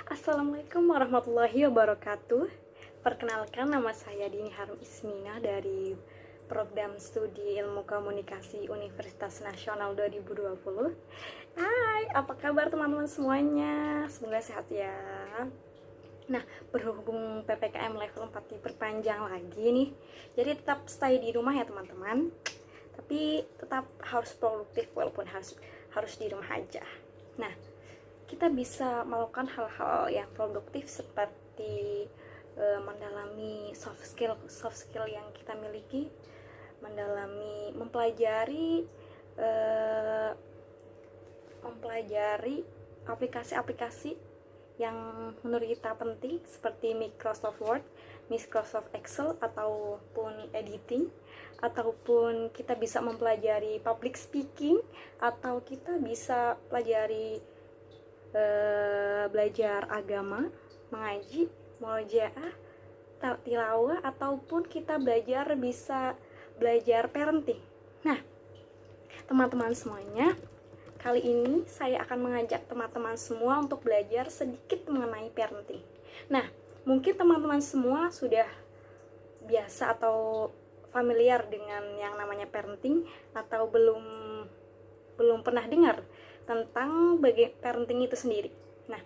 Assalamualaikum warahmatullahi wabarakatuh. Perkenalkan, nama saya Dini Harum Ismina dari Program Studi Ilmu Komunikasi Universitas Nasional 2020. Hai, apa kabar teman-teman semuanya? Semoga sehat ya. Nah, berhubung PPKM level 4 diperpanjang lagi nih, jadi tetap stay di rumah ya teman-teman. Tapi tetap harus produktif walaupun harus di rumah aja. Nah, kita bisa melakukan hal-hal yang produktif seperti mendalami soft skill yang kita miliki, mempelajari aplikasi-aplikasi yang menurut kita penting seperti Microsoft Word, Microsoft Excel, ataupun editing, ataupun kita bisa mempelajari public speaking, atau kita bisa belajar agama, mengaji, murojaah, tilawah, ataupun kita bisa belajar parenting. Nah, teman-teman semuanya, kali ini saya akan mengajak teman-teman semua untuk belajar sedikit mengenai parenting. Nah, mungkin teman-teman semua sudah biasa atau familiar dengan yang namanya parenting, atau belum pernah dengar tentang parenting itu sendiri. Nah,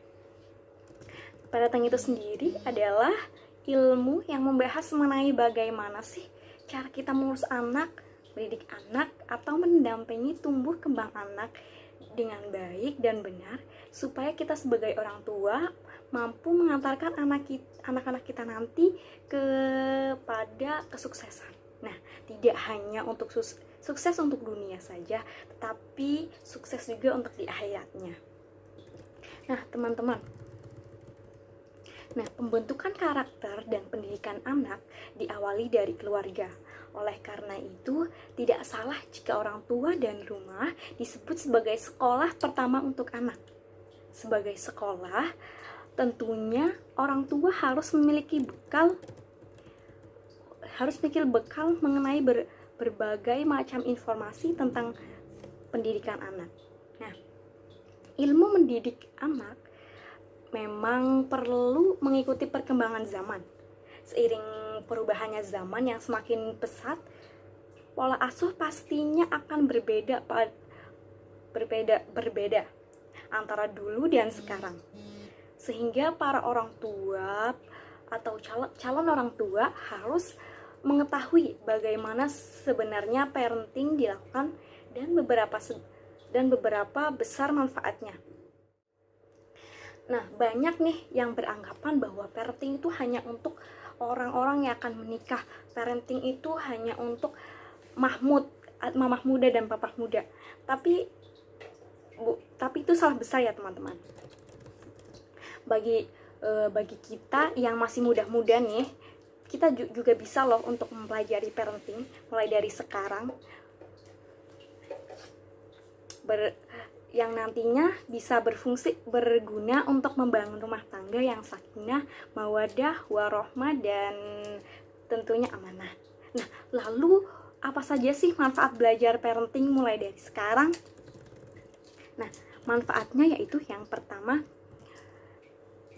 parenting itu sendiri adalah ilmu yang membahas mengenai bagaimana sih cara kita mengurus anak, mendidik anak, atau mendampingi tumbuh kembang anak dengan baik dan benar, supaya kita sebagai orang tua mampu mengantarkan anak-anak kita nanti kepada kesuksesan. Nah, tidak hanya untuk sukses untuk dunia saja, tetapi sukses juga untuk di akhiratnya. Nah, teman-teman, pembentukan karakter dan pendidikan anak diawali dari keluarga. Oleh karena itu, tidak salah jika orang tua dan rumah disebut sebagai sekolah pertama untuk anak. Sebagai sekolah, tentunya orang tua harus memiliki bekal mengenai berbagai macam informasi tentang pendidikan anak. Nah, ilmu mendidik anak memang perlu mengikuti perkembangan zaman. Seiring perubahannya zaman yang semakin pesat, pola asuh pastinya akan berbeda antara dulu dan sekarang. Sehingga para orang tua atau calon orang tua harus mengetahui bagaimana sebenarnya parenting dilakukan dan beberapa besar manfaatnya. Nah, banyak nih yang beranggapan bahwa parenting itu hanya untuk orang-orang yang akan menikah. Parenting itu hanya untuk mamah muda dan papa muda. Tapi itu salah besar ya teman-teman. Bagi kita yang masih muda-muda nih, kita juga bisa loh untuk mempelajari parenting mulai dari sekarang, yang nantinya bisa berguna untuk membangun rumah tangga yang sakinah, mawadah, warohmah, dan tentunya amanah. Nah, lalu apa saja sih manfaat belajar parenting mulai dari sekarang? Nah, manfaatnya yaitu yang pertama,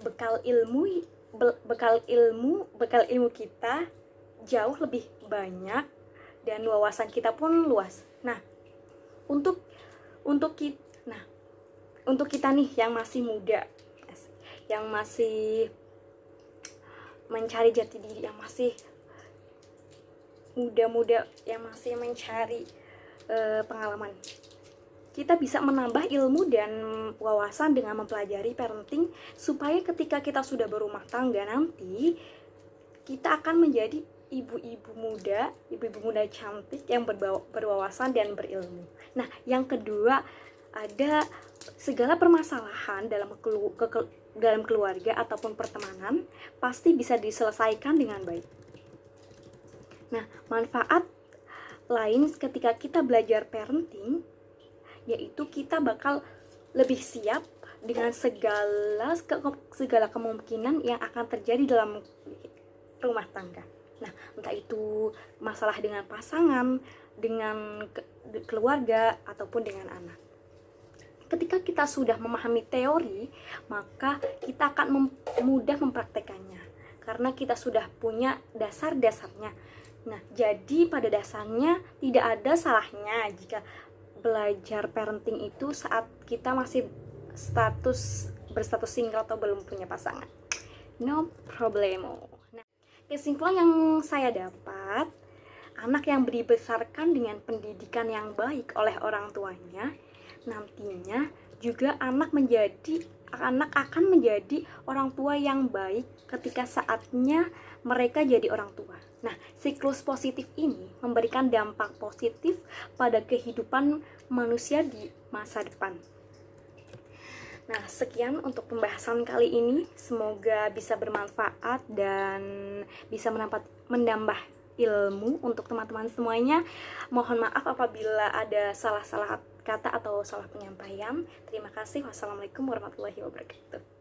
bekal ilmu kita jauh lebih banyak dan wawasan kita pun luas. Nah, untuk kita nih yang masih muda, yang masih mencari jati diri, yang masih muda-muda, yang masih mencari pengalaman, kita bisa menambah ilmu dan wawasan dengan mempelajari parenting, supaya ketika kita sudah berumah tangga nanti, kita akan menjadi ibu-ibu muda cantik yang berwawasan dan berilmu. Nah, yang kedua, ada segala permasalahan dalam keluarga ataupun pertemanan pasti bisa diselesaikan dengan baik. Nah, manfaat lain ketika kita belajar parenting yaitu kita bakal lebih siap dengan segala kemungkinan yang akan terjadi dalam rumah tangga. Nah, entah itu masalah dengan pasangan, dengan keluarga, ataupun dengan anak. ketika kita sudah memahami teori, maka kita akan mudah mempraktekannya karena kita sudah punya dasar-dasarnya. Nah, jadi pada dasarnya tidak ada salahnya jika belajar parenting itu saat kita masih berstatus single atau belum punya pasangan. No problemo. Nah, kesimpulan yang saya dapat, anak yang dibesarkan dengan pendidikan yang baik oleh orang tuanya, nantinya juga anak akan menjadi orang tua yang baik ketika saatnya mereka jadi orang tua. Nah, siklus positif ini memberikan dampak positif pada kehidupan manusia di masa depan. Nah, sekian untuk pembahasan kali ini. Semoga bisa bermanfaat dan bisa menambah ilmu untuk teman-teman semuanya. Mohon maaf apabila ada salah-salah kata atau salah penyampaian. Terima kasih. Wassalamualaikum warahmatullahi wabarakatuh.